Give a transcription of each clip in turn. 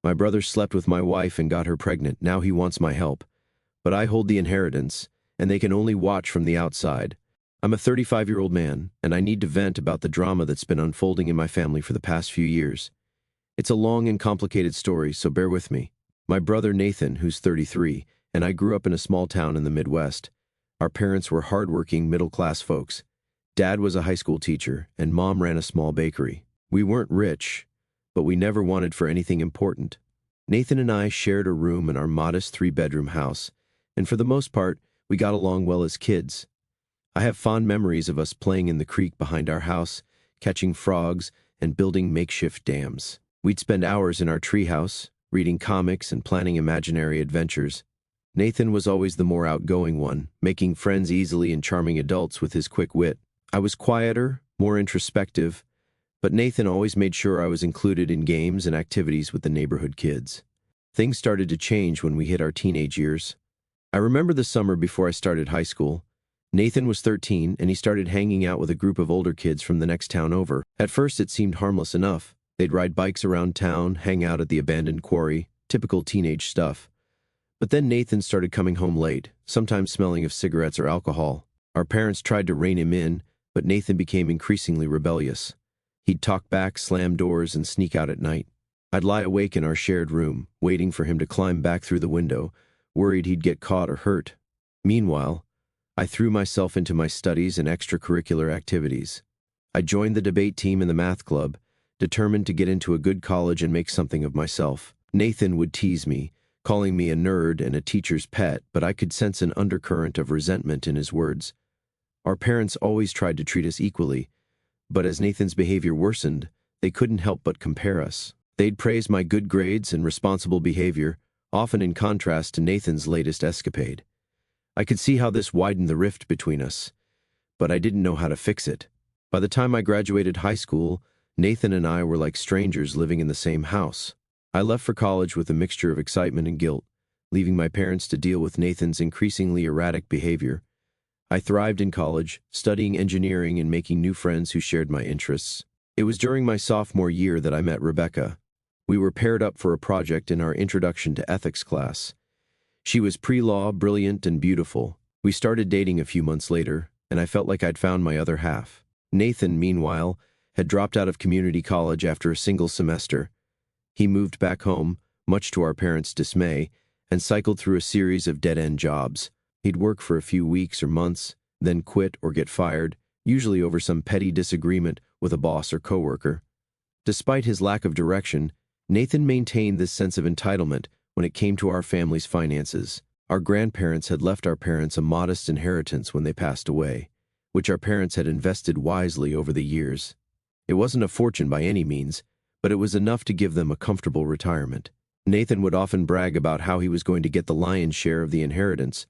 My brother slept with my wife and got her pregnant. Now he wants my help. But I hold the inheritance, and they can only watch from the outside. I'm a 35-year-old man, and I need to vent about the drama that's been unfolding in my family for the past few years. It's a long and complicated story, so bear with me. My brother Nathan, who's 33, and I grew up in a small town in the Midwest. Our parents were hardworking, middle-class folks. Dad was a high school teacher, and Mom ran a small bakery. We weren't rich, but we never wanted for anything important. Nathan and I shared a room in our modest 3-bedroom house, and for the most part, we got along well as kids. I have fond memories of us playing in the creek behind our house, catching frogs, and building makeshift dams. We'd spend hours in our treehouse, reading comics and planning imaginary adventures. Nathan was always the more outgoing one, making friends easily and charming adults with his quick wit. I was quieter, more introspective, but Nathan always made sure I was included in games and activities with the neighborhood kids. Things started to change when we hit our teenage years. I remember the summer before I started high school. Nathan was 13, and he started hanging out with a group of older kids from the next town over. At first, it seemed harmless enough. They'd ride bikes around town, hang out at the abandoned quarry, typical teenage stuff. But then Nathan started coming home late, sometimes smelling of cigarettes or alcohol. Our parents tried to rein him in, but Nathan became increasingly rebellious. He'd talk back, slam doors, and sneak out at night. I'd lie awake in our shared room, waiting for him to climb back through the window, worried he'd get caught or hurt. Meanwhile, I threw myself into my studies and extracurricular activities. I joined the debate team in the math club, determined to get into a good college and make something of myself. Nathan would tease me, calling me a nerd and a teacher's pet, but I could sense an undercurrent of resentment in his words. Our parents always tried to treat us equally, but as Nathan's behavior worsened, they couldn't help but compare us. They'd praise my good grades and responsible behavior, often in contrast to Nathan's latest escapade. I could see how this widened the rift between us, but I didn't know how to fix it. By the time I graduated high school, Nathan and I were like strangers living in the same house. I left for college with a mixture of excitement and guilt, leaving my parents to deal with Nathan's increasingly erratic behavior. I thrived in college, studying engineering and making new friends who shared my interests. It was during my sophomore year that I met Rebecca. We were paired up for a project in our Introduction to Ethics class. She was pre-law, brilliant, and beautiful. We started dating a few months later, and I felt like I'd found my other half. Nathan, meanwhile, had dropped out of community college after a single semester. He moved back home, much to our parents' dismay, and cycled through a series of dead-end jobs. He'd work for a few weeks or months, then quit or get fired, usually over some petty disagreement with a boss or coworker. Despite his lack of direction, Nathan maintained this sense of entitlement when it came to our family's finances. Our grandparents had left our parents a modest inheritance when they passed away, which our parents had invested wisely over the years. It wasn't a fortune by any means, but it was enough to give them a comfortable retirement. Nathan would often brag about how he was going to get the lion's share of the inheritance,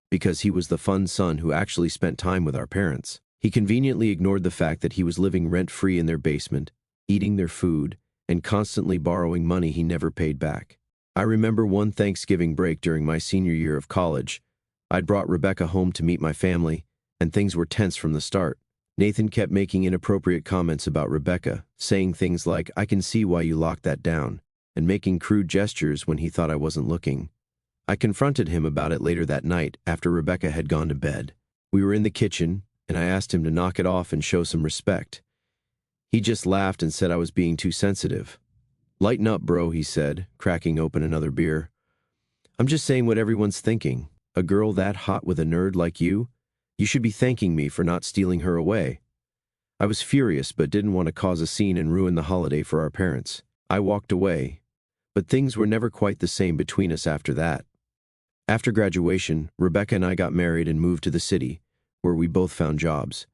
because he was the fun son who actually spent time with our parents. He conveniently ignored the fact that he was living rent-free in their basement, eating their food, and constantly borrowing money he never paid back. I remember one Thanksgiving break during my senior year of college. I'd brought Rebecca home to meet my family, and things were tense from the start. Nathan kept making inappropriate comments about Rebecca, saying things like, "I can see why you locked that down," and making crude gestures when he thought I wasn't looking. I confronted him about it later that night after Rebecca had gone to bed. We were in the kitchen, and I asked him to knock it off and show some respect. He just laughed and said I was being too sensitive. "Lighten up, bro," he said, cracking open another beer. "I'm just saying what everyone's thinking. A girl that hot with a nerd like you? You should be thanking me for not stealing her away." I was furious but didn't want to cause a scene and ruin the holiday for our parents. I walked away, but things were never quite the same between us after that. After graduation, Rebecca and I got married and moved to the city, where we both found jobs.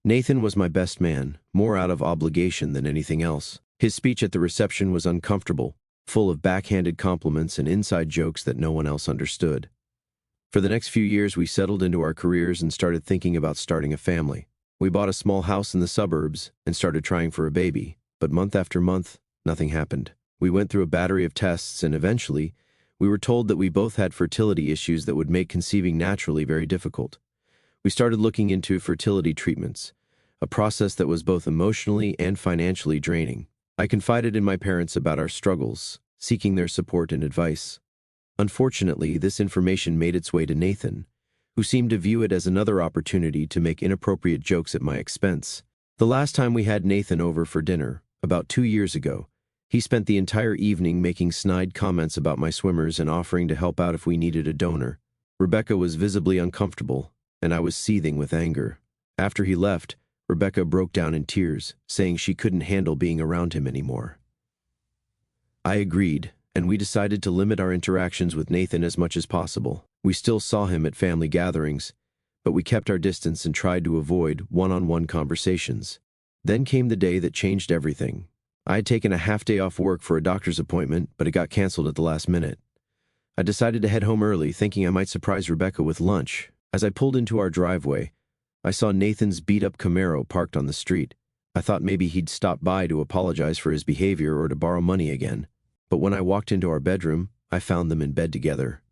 Nathan was my best man, more out of obligation than anything else. His speech at the reception was uncomfortable, full of backhanded compliments and inside jokes that no one else understood. For the next few years, we settled into our careers and started thinking about starting a family. We bought a small house in the suburbs and started trying for a baby, but month after month, nothing happened. We went through a battery of tests, and eventually, we were told that we both had fertility issues that would make conceiving naturally very difficult. We started looking into fertility treatments, a process that was both emotionally and financially draining. I confided in my parents about our struggles, seeking their support and advice. Unfortunately, this information made its way to Nathan, who seemed to view it as another opportunity to make inappropriate jokes at my expense. The last time we had Nathan over for dinner, about 2 years ago, he spent the entire evening making snide comments about my swimmers and offering to help out if we needed a donor. Rebecca was visibly uncomfortable, and I was seething with anger. After he left, Rebecca broke down in tears, saying she couldn't handle being around him anymore. I agreed, and we decided to limit our interactions with Nathan as much as possible. We still saw him at family gatherings, but we kept our distance and tried to avoid one-on-one conversations. Then came the day that changed everything. I had taken a half-day off work for a doctor's appointment, but it got canceled at the last minute. I decided to head home early, thinking I might surprise Rebecca with lunch. As I pulled into our driveway, I saw Nathan's beat-up Camaro parked on the street. I thought maybe he'd stop by to apologize for his behavior or to borrow money again. But when I walked into our bedroom, I found them in bed together.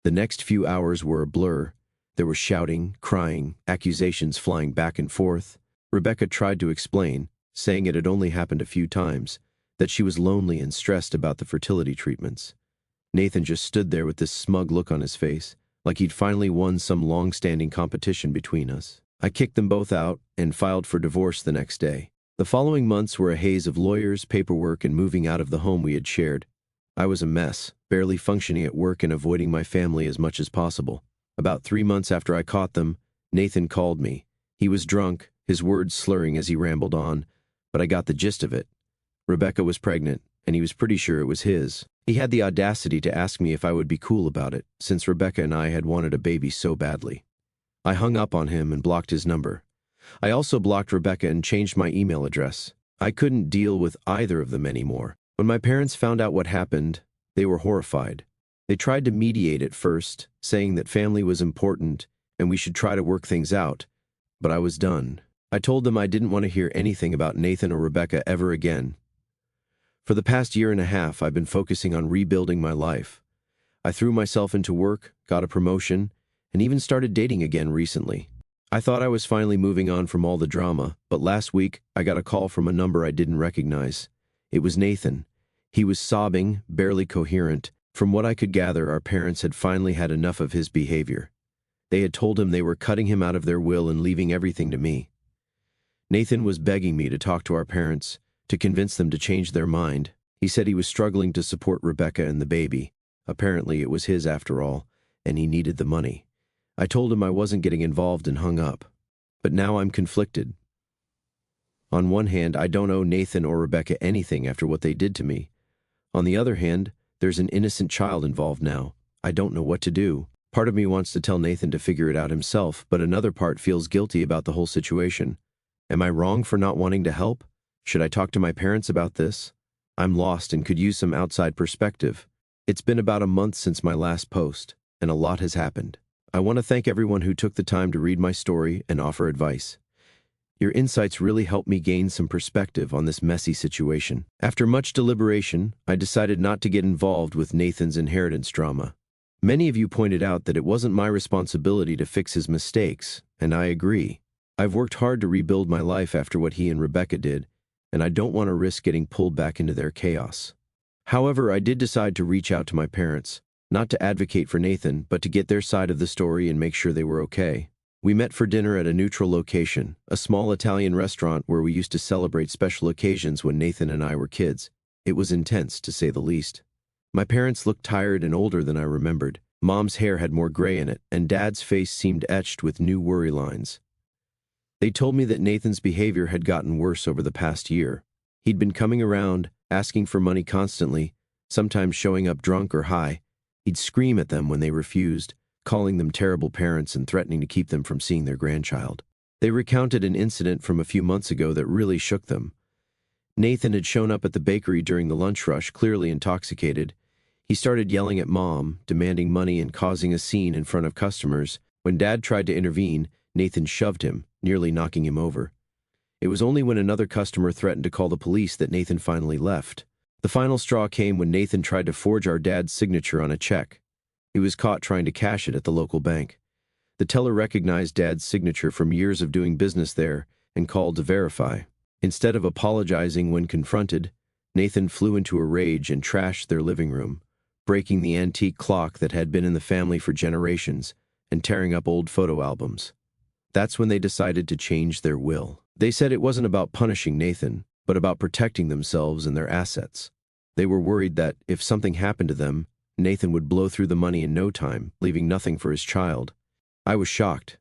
The next few hours were a blur. There was shouting, crying, accusations flying back and forth. Rebecca tried to explain, saying it had only happened a few times, that she was lonely and stressed about the fertility treatments. Nathan just stood there with this smug look on his face, like he'd finally won some long-standing competition between us. I kicked them both out and filed for divorce the next day. The following months were a haze of lawyers, paperwork, and moving out of the home we had shared. I was a mess, barely functioning at work and avoiding my family as much as possible. About 3 months after I caught them, Nathan called me. He was drunk, his words slurring as he rambled on, but I got the gist of it. Rebecca was pregnant, and he was pretty sure it was his. He had the audacity to ask me if I would be cool about it, since Rebecca and I had wanted a baby so badly. I hung up on him and blocked his number. I also blocked Rebecca and changed my email address. I couldn't deal with either of them anymore. When my parents found out what happened, they were horrified. They tried to mediate at first, saying that family was important and we should try to work things out, but I was done. I told them I didn't want to hear anything about Nathan or Rebecca ever again. For the past year and a half, I've been focusing on rebuilding my life. I threw myself into work, got a promotion, and even started dating again recently. I thought I was finally moving on from all the drama, but last week I got a call from a number I didn't recognize. It was Nathan. He was sobbing, barely coherent. From what I could gather, our parents had finally had enough of his behavior. They had told him they were cutting him out of their will and leaving everything to me. Nathan was begging me to talk to our parents, to convince them to change their mind. He said he was struggling to support Rebecca and the baby. Apparently it was his after all, and he needed the money. I told him I wasn't getting involved and hung up. But now I'm conflicted. On one hand, I don't owe Nathan or Rebecca anything after what they did to me. On the other hand, there's an innocent child involved now. I don't know what to do. Part of me wants to tell Nathan to figure it out himself, but another part feels guilty about the whole situation. Am I wrong for not wanting to help? Should I talk to my parents about this? I'm lost and could use some outside perspective. It's been about a month since my last post, and a lot has happened. I want to thank everyone who took the time to read my story and offer advice. Your insights really helped me gain some perspective on this messy situation. After much deliberation, I decided not to get involved with Nathan's inheritance drama. Many of you pointed out that it wasn't my responsibility to fix his mistakes, and I agree. I've worked hard to rebuild my life after what he and Rebecca did, and I don't want to risk getting pulled back into their chaos. However, I did decide to reach out to my parents, not to advocate for Nathan, but to get their side of the story and make sure they were okay. We met for dinner at a neutral location, a small Italian restaurant where we used to celebrate special occasions when Nathan and I were kids. It was intense, to say the least. My parents looked tired and older than I remembered. Mom's hair had more gray in it, and Dad's face seemed etched with new worry lines. They told me that Nathan's behavior had gotten worse over the past year. He'd been coming around, asking for money constantly, sometimes showing up drunk or high. He'd scream at them when they refused, calling them terrible parents and threatening to keep them from seeing their grandchild. They recounted an incident from a few months ago that really shook them. Nathan had shown up at the bakery during the lunch rush, clearly intoxicated. He started yelling at Mom, demanding money and causing a scene in front of customers. When Dad tried to intervene, Nathan shoved him, nearly knocking him over. It was only when another customer threatened to call the police that Nathan finally left. The final straw came when Nathan tried to forge our dad's signature on a check. He was caught trying to cash it at the local bank. The teller recognized Dad's signature from years of doing business there and called to verify. Instead of apologizing when confronted, Nathan flew into a rage and trashed their living room, breaking the antique clock that had been in the family for generations and tearing up old photo albums. That's when they decided to change their will. They said it wasn't about punishing Nathan, but about protecting themselves and their assets. They were worried that, if something happened to them, Nathan would blow through the money in no time, leaving nothing for his child. I was shocked.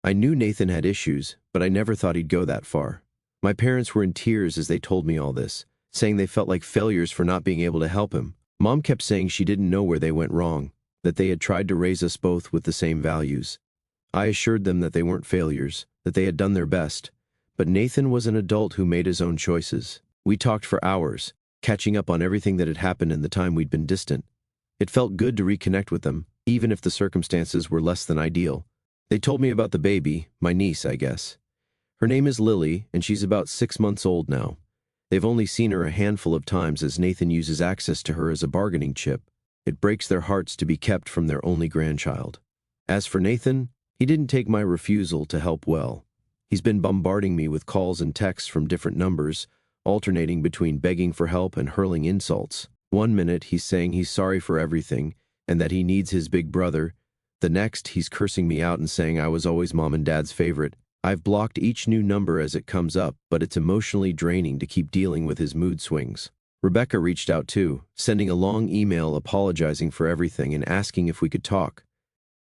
I knew Nathan had issues, but I never thought he'd go that far. My parents were in tears as they told me all this, saying they felt like failures for not being able to help him. Mom kept saying she didn't know where they went wrong, that they had tried to raise us both with the same values. I assured them that they weren't failures, that they had done their best. But Nathan was an adult who made his own choices. We talked for hours, catching up on everything that had happened in the time we'd been distant. It felt good to reconnect with them, even if the circumstances were less than ideal. They told me about the baby, my niece, I guess. Her name is Lily, and she's about 6 months old now. They've only seen her a handful of times as Nathan uses access to her as a bargaining chip. It breaks their hearts to be kept from their only grandchild. As for Nathan, he didn't take my refusal to help well. He's been bombarding me with calls and texts from different numbers, alternating between begging for help and hurling insults. One minute he's saying he's sorry for everything and that he needs his big brother. The next he's cursing me out and saying I was always mom and dad's favorite. I've blocked each new number as it comes up, but it's emotionally draining to keep dealing with his mood swings. Rebecca reached out too, sending a long email apologizing for everything and asking if we could talk.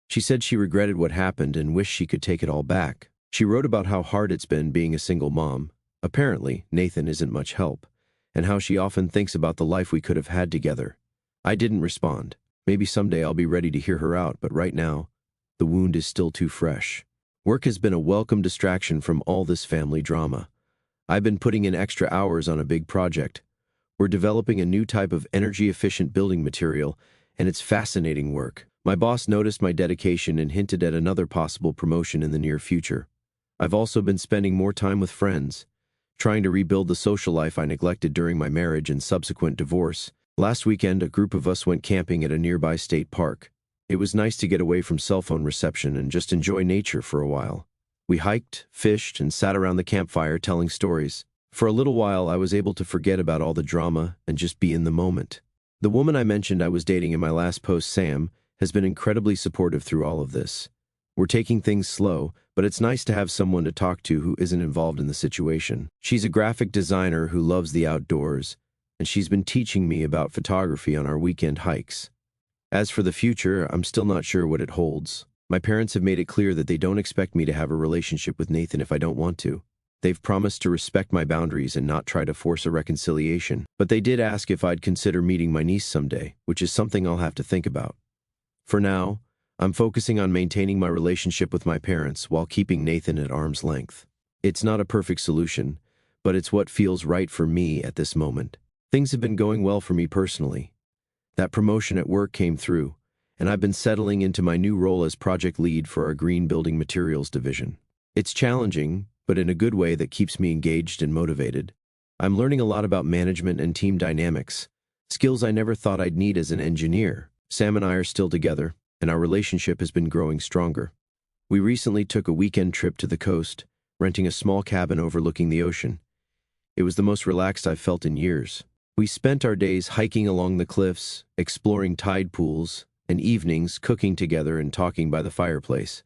She said she regretted what happened and wished she could take it all back. She wrote about how hard it's been being a single mom. Apparently, Nathan isn't much help, and how she often thinks about the life we could have had together. I didn't respond. Maybe someday I'll be ready to hear her out, but right now, the wound is still too fresh. Work has been a welcome distraction from all this family drama. I've been putting in extra hours on a big project. We're developing a new type of energy-efficient building material, and it's fascinating work. My boss noticed my dedication and hinted at another possible promotion in the near future. I've also been spending more time with friends, trying to rebuild the social life I neglected during my marriage and subsequent divorce. Last weekend, a group of us went camping at a nearby state park. It was nice to get away from cell phone reception and just enjoy nature for a while. We hiked, fished, and sat around the campfire telling stories. For a little while, I was able to forget about all the drama and just be in the moment. The woman I mentioned I was dating in my last post, Sam, has been incredibly supportive through all of this. We're taking things slow, but it's nice to have someone to talk to who isn't involved in the situation. She's a graphic designer who loves the outdoors, and she's been teaching me about photography on our weekend hikes. As for the future, I'm still not sure what it holds. My parents have made it clear that they don't expect me to have a relationship with Nathan if I don't want to. They've promised to respect my boundaries and not try to force a reconciliation, but they did ask if I'd consider meeting my niece someday, which is something I'll have to think about. For now, I'm focusing on maintaining my relationship with my parents while keeping Nathan at arm's length. It's not a perfect solution, but it's what feels right for me at this moment. Things have been going well for me personally. That promotion at work came through, and I've been settling into my new role as project lead for our green building materials division. It's challenging, but in a good way that keeps me engaged and motivated. I'm learning a lot about management and team dynamics, skills I never thought I'd need as an engineer. Sam and I are still together, and our relationship has been growing stronger. We recently took a weekend trip to the coast, renting a small cabin overlooking the ocean. It was the most relaxed I've felt in years. We spent our days hiking along the cliffs, exploring tide pools, and evenings cooking together and talking by the fireplace.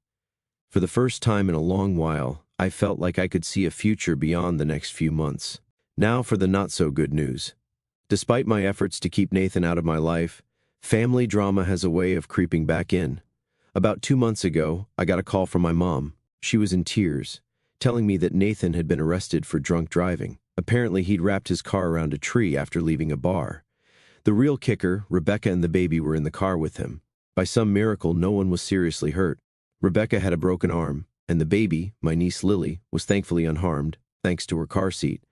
For the first time in a long while, I felt like I could see a future beyond the next few months. Now for the not-so-good news. Despite my efforts to keep Nathan out of my life, family drama has a way of creeping back in. About 2 months ago, I got a call from my mom. She was in tears, telling me that Nathan had been arrested for drunk driving. Apparently, he'd wrapped his car around a tree after leaving a bar. The real kicker, Rebecca and the baby were in the car with him. By some miracle, no one was seriously hurt. Rebecca had a broken arm, and the baby, my niece Lily, was thankfully unharmed, thanks to her car seat.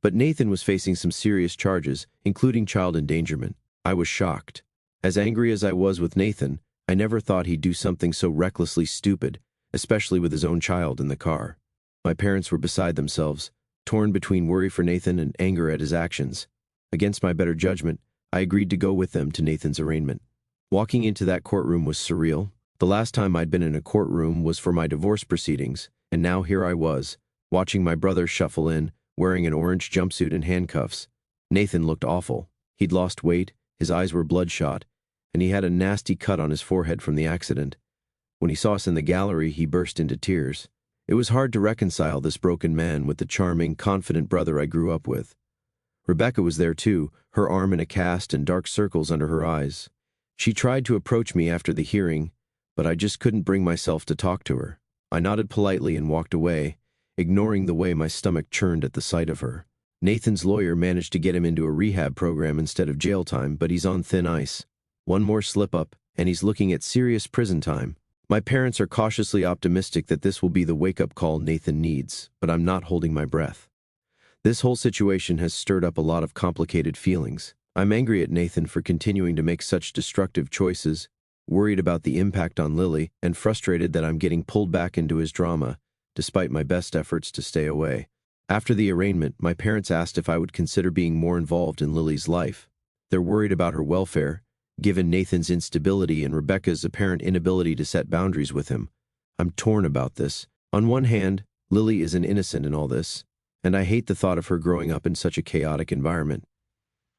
But Nathan was facing some serious charges, including child endangerment. I was shocked. As angry as I was with Nathan, I never thought he'd do something so recklessly stupid, especially with his own child in the car. My parents were beside themselves, torn between worry for Nathan and anger at his actions. Against my better judgment, I agreed to go with them to Nathan's arraignment. Walking into that courtroom was surreal. The last time I'd been in a courtroom was for my divorce proceedings, and now here I was, watching my brother shuffle in, wearing an orange jumpsuit and handcuffs. Nathan looked awful. He'd lost weight, his eyes were bloodshot, and he had a nasty cut on his forehead from the accident. When he saw us in the gallery, he burst into tears. It was hard to reconcile this broken man with the charming, confident brother I grew up with. Rebecca was there too, her arm in a cast and dark circles under her eyes. She tried to approach me after the hearing, but I just couldn't bring myself to talk to her. I nodded politely and walked away, ignoring the way my stomach churned at the sight of her. Nathan's lawyer managed to get him into a rehab program instead of jail time, but he's on thin ice. One more slip-up, and he's looking at serious prison time. My parents are cautiously optimistic that this will be the wake-up call Nathan needs, but I'm not holding my breath. This whole situation has stirred up a lot of complicated feelings. I'm angry at Nathan for continuing to make such destructive choices, worried about the impact on Lily, and frustrated that I'm getting pulled back into his drama, despite my best efforts to stay away. After the arraignment, my parents asked if I would consider being more involved in Lily's life. They're worried about her welfare, given Nathan's instability and Rebecca's apparent inability to set boundaries with him. I'm torn about this. On one hand, Lily is an innocent in all this, and I hate the thought of her growing up in such a chaotic environment.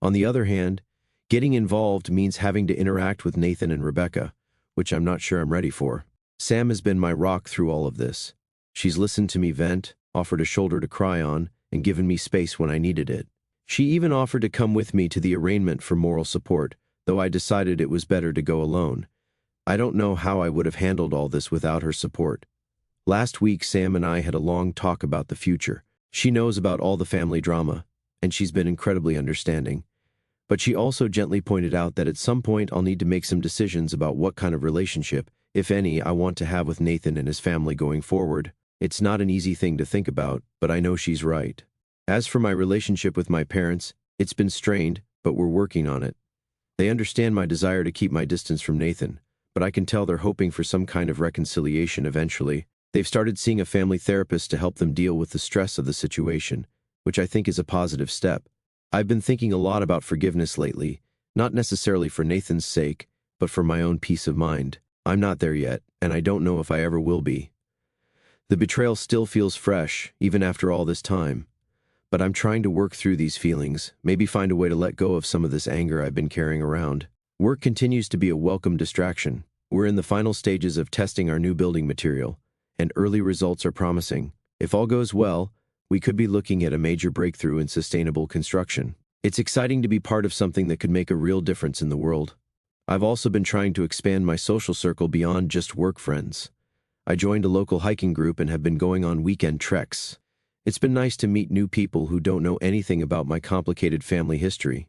On the other hand, getting involved means having to interact with Nathan and Rebecca, which I'm not sure I'm ready for. Sam has been my rock through all of this. She's listened to me vent, offered a shoulder to cry on, and given me space when I needed it. She even offered to come with me to the arraignment for moral support, though I decided it was better to go alone. I don't know how I would have handled all this without her support. Last week, Sam and I had a long talk about the future. She knows about all the family drama, and she's been incredibly understanding. But she also gently pointed out that at some point I'll need to make some decisions about what kind of relationship, if any, I want to have with Nathan and his family going forward. It's not an easy thing to think about, but I know she's right. As for my relationship with my parents, it's been strained, but we're working on it. They understand my desire to keep my distance from Nathan, but I can tell they're hoping for some kind of reconciliation eventually. They've started seeing a family therapist to help them deal with the stress of the situation, which I think is a positive step. I've been thinking a lot about forgiveness lately, not necessarily for Nathan's sake, but for my own peace of mind. I'm not there yet, and I don't know if I ever will be. The betrayal still feels fresh, even after all this time. But I'm trying to work through these feelings, maybe find a way to let go of some of this anger I've been carrying around. Work continues to be a welcome distraction. We're in the final stages of testing our new building material, and early results are promising. If all goes well, we could be looking at a major breakthrough in sustainable construction. It's exciting to be part of something that could make a real difference in the world. I've also been trying to expand my social circle beyond just work friends. I joined a local hiking group and have been going on weekend treks. It's been nice to meet new people who don't know anything about my complicated family history.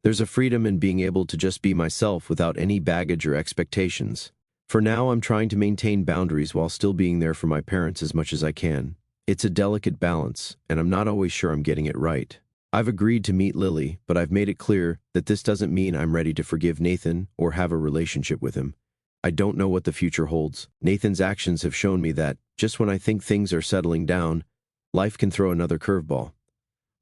There's a freedom in being able to just be myself without any baggage or expectations. For now, I'm trying to maintain boundaries while still being there for my parents as much as I can. It's a delicate balance, and I'm not always sure I'm getting it right. I've agreed to meet Lily, but I've made it clear that this doesn't mean I'm ready to forgive Nathan or have a relationship with him. I don't know what the future holds. Nathan's actions have shown me that, just when I think things are settling down, life can throw another curveball.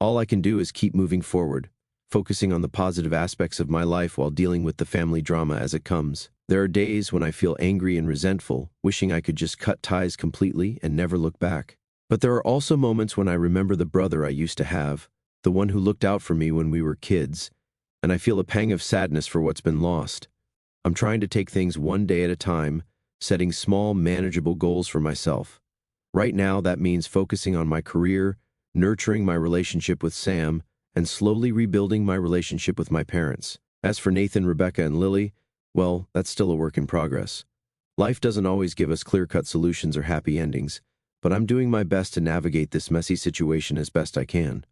All I can do is keep moving forward, focusing on the positive aspects of my life while dealing with the family drama as it comes. There are days when I feel angry and resentful, wishing I could just cut ties completely and never look back. But there are also moments when I remember the brother I used to have, the one who looked out for me when we were kids, and I feel a pang of sadness for what's been lost. I'm trying to take things one day at a time, setting small, manageable goals for myself. Right now, that means focusing on my career, nurturing my relationship with Sam, and slowly rebuilding my relationship with my parents. As for Nathan, Rebecca, and Lily, well, that's still a work in progress. Life doesn't always give us clear-cut solutions or happy endings, but I'm doing my best to navigate this messy situation as best I can.